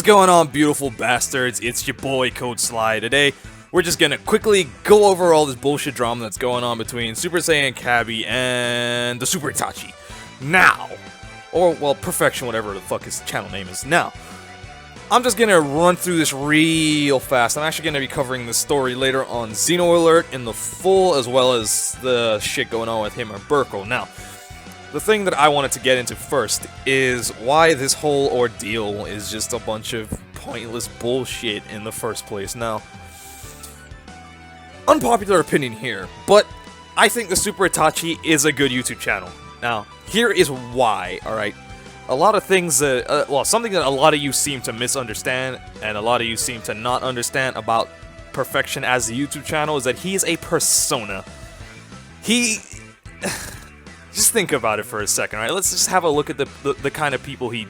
going on, beautiful bastards? It's your boy CodeSly. Today, we're just gonna quickly go over all this bullshit drama that's going on between Super Saiyan Cabby and the TheSuperItachi. Now, or, well, Perfection, whatever the fuck his channel name is. Now, I'm just gonna run through this real fast. I'm actually gonna be covering this story later on Xeno Alert in the full, as well as the shit going on with him or Burko. Now, the thing that I wanted to get into first is why this whole ordeal is just a bunch of pointless bullshit in the first place. Now, unpopular opinion here, but I think the TheSuperItachi is a good YouTube channel. Now, here is why, alright? A lot of things, well, something that a lot of you seem to misunderstand, and a lot of you seem to not understand about Perfection as a YouTube channel, is that he is a persona. He... Just think about it for a second, right? Let's just have a look at the kind of people he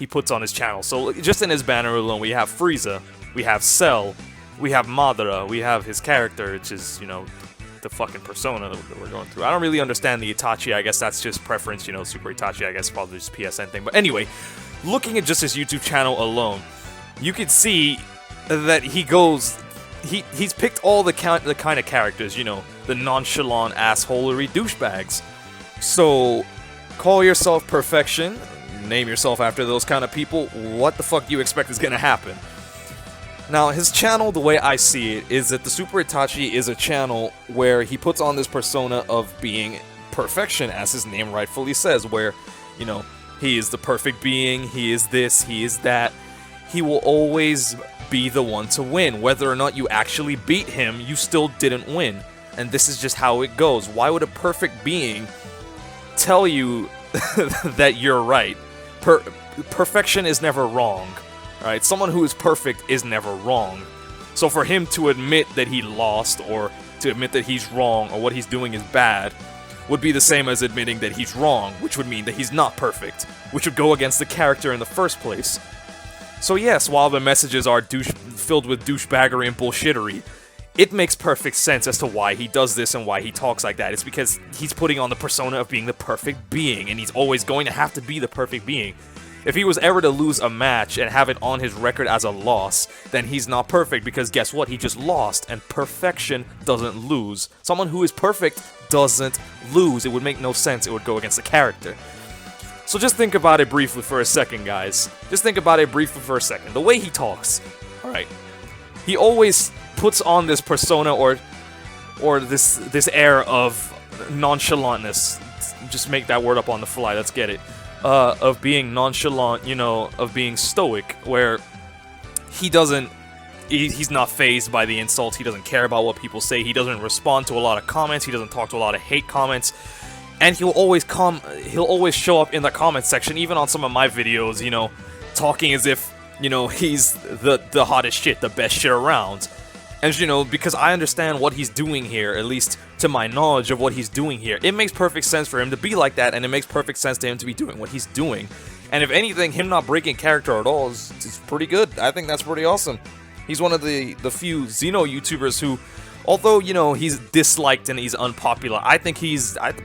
puts on his channel. So, just in his banner alone, we have Frieza, we have Cell, we have Madara, we have his character, which is, you know, the fucking persona that we're going through. I don't really understand the Itachi, I guess that's just preference, you know, TheSuperItachi, I guess probably just PSN thing. But anyway, looking at just his YouTube channel alone, you could see that he goes... He's picked all the kind of characters, you know, the nonchalant, assholery douchebags. So, call yourself Perfection, name yourself after those kind of people, what the fuck do you expect is gonna happen? Now, his channel, the way I see it, is that the TheSuperItachi is a channel where he puts on this persona of being Perfection, as his name rightfully says, where, you know, he is the perfect being, he is this, he is that. He will always be the one to win. Whether or not you actually beat him, you still didn't win. And this is just how it goes. Why would a perfect being tell you that you're right? Perfection is never wrong. Alright, someone who is perfect is never wrong. So for him to admit that he lost, or to admit that he's wrong, or what he's doing is bad, would be the same as admitting that he's wrong, which would mean that he's not perfect, which would go against the character in the first place. So yes, while the messages are filled with douchebaggery and bullshittery, it makes perfect sense as to why he does this and why he talks like that. It's because he's putting on the persona of being the perfect being, and he's always going to have to be the perfect being. If he was ever to lose a match and have it on his record as a loss, then he's not perfect, because guess what? He just lost, and perfection doesn't lose. Someone who is perfect doesn't lose. It would make no sense. It would go against the character. So just think about it briefly for a second, guys. Just think about it briefly for a second. The way he talks, alright, he always puts on this persona or this air of nonchalantness. Just make that word up on the fly, let's get it. Of being nonchalant, you know, of being stoic, where he doesn't, he's not fazed by the insults, he doesn't care about what people say, he doesn't respond to a lot of comments, he doesn't talk to a lot of hate comments, and he'll always show up in the comment section, even on some of my videos, you know, talking as if, you know, he's the hottest shit, the best shit around. And, you know, because I understand what he's doing here, at least to my knowledge of what he's doing here, it makes perfect sense for him to be like that, and it makes perfect sense to him to be doing what he's doing. And if anything, him not breaking character at all is pretty good. I think that's pretty awesome. He's one of the few Xeno YouTubers who, although, you know, he's disliked and he's unpopular, I think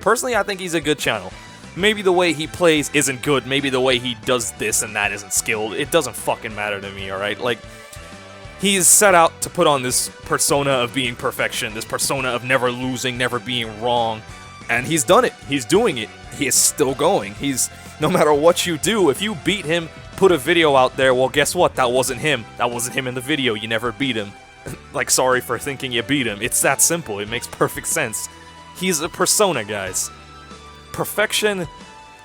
personally, I think he's a good channel. Maybe the way he plays isn't good, maybe the way he does this and that isn't skilled, it doesn't fucking matter to me, alright? Like, he's set out to put on this persona of being perfection, this persona of never losing, never being wrong, and he's done it. He's doing it. He is still going. No matter what you do, if you beat him, put a video out there, well, guess what? That wasn't him. That wasn't him in the video. You never beat him. Like, sorry for thinking you beat him. It's that simple. It makes perfect sense. He's a persona, guys. Perfection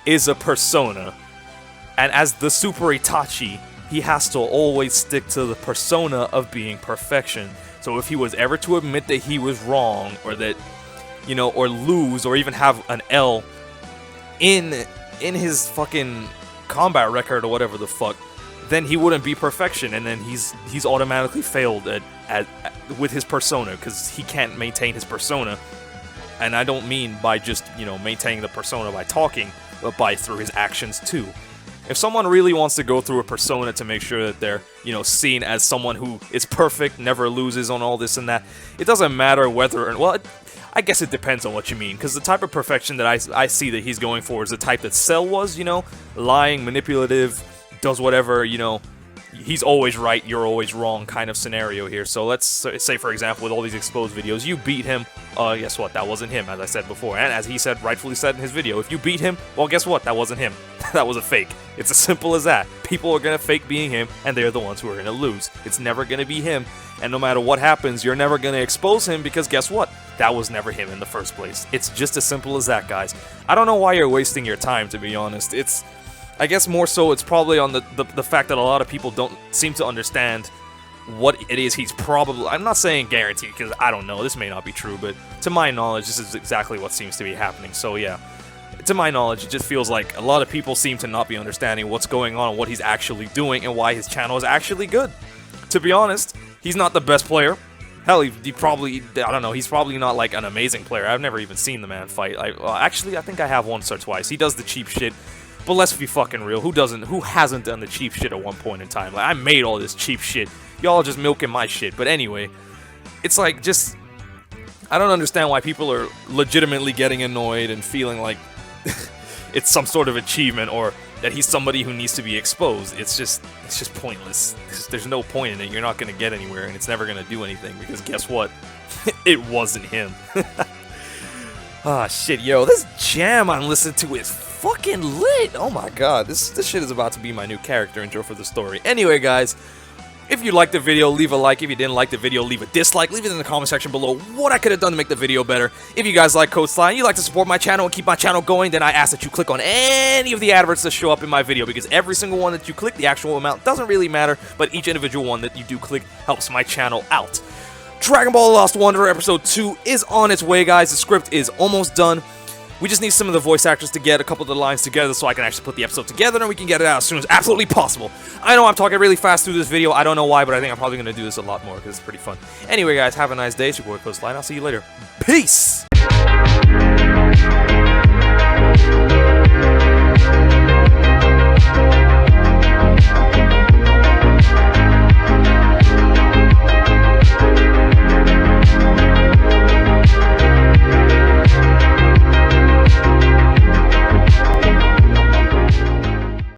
is a persona. And as the TheSuperItachi, he has to always stick to the persona of being perfection. So if he was ever to admit that he was wrong, or that, you know, or lose, or even have an L in his fucking combat record or whatever the fuck, then he wouldn't be perfection, and then he's automatically failed with his persona, because he can't maintain his persona. And I don't mean by just, you know, maintaining the persona by talking, but through his actions too. If someone really wants to go through a persona to make sure that they're, you know, seen as someone who is perfect, never loses on all this and that, it doesn't matter whether, well, I guess it depends on what you mean, because the type of perfection that I see that he's going for is the type that Cell was, you know, lying, manipulative, does whatever, you know, he's always right, you're always wrong kind of scenario here. So let's say, for example, with all these exposed videos, you beat him, guess what, that wasn't him, as I said before, and as he said, rightfully said in his video, if you beat him, well, guess what, that wasn't him, that was a fake. It's as simple as that. People are gonna fake being him, and they're the ones who are gonna lose. It's never gonna be him, and no matter what happens, you're never gonna expose him, because guess what, that was never him in the first place. It's just as simple as that, guys. I don't know why you're wasting your time, to be honest. I guess more so it's probably on the fact that a lot of people don't seem to understand what it is he's probably... I'm not saying guaranteed, because I don't know, this may not be true, but to my knowledge, this is exactly what seems to be happening, so yeah. To my knowledge, it just feels like a lot of people seem to not be understanding what's going on, what he's actually doing, and why his channel is actually good. To be honest, he's not the best player. Hell, he probably, I don't know, he's probably not like an amazing player. I've never even seen the man fight. Actually, I think I have once or twice. He does the cheap shit. But let's be fucking real, who hasn't done the cheap shit at one point in time? Like, I made all this cheap shit. Y'all are just milking my shit. But anyway, it's like, just, I don't understand why people are legitimately getting annoyed and feeling like it's some sort of achievement or that he's somebody who needs to be exposed. It's just pointless. There's no point in it. You're not gonna get anywhere, and it's never gonna do anything, because guess what? It wasn't him. Ah, shit, yo, this jam I'm listening to is fucking lit! Oh my god, this shit is about to be my new character intro for the story. Anyway, guys, if you liked the video, leave a like. If you didn't like the video, leave a dislike. Leave it in the comment section below what I could have done to make the video better. If you guys like CodeSly and you like to support my channel and keep my channel going, then I ask that you click on any of the adverts that show up in my video, because every single one that you click, the actual amount doesn't really matter, but each individual one that you do click helps my channel out. Dragon Ball: The Lost Wanderer Episode 2 is on its way, guys. The script is almost done. We just need some of the voice actors to get a couple of the lines together so I can actually put the episode together and we can get it out as soon as absolutely possible. I know I'm talking really fast through this video. I don't know why, but I think I'm probably going to do this a lot more because it's pretty fun. Anyway, guys, have a nice day. It's your boy CodeSly, and I'll see you later. Peace!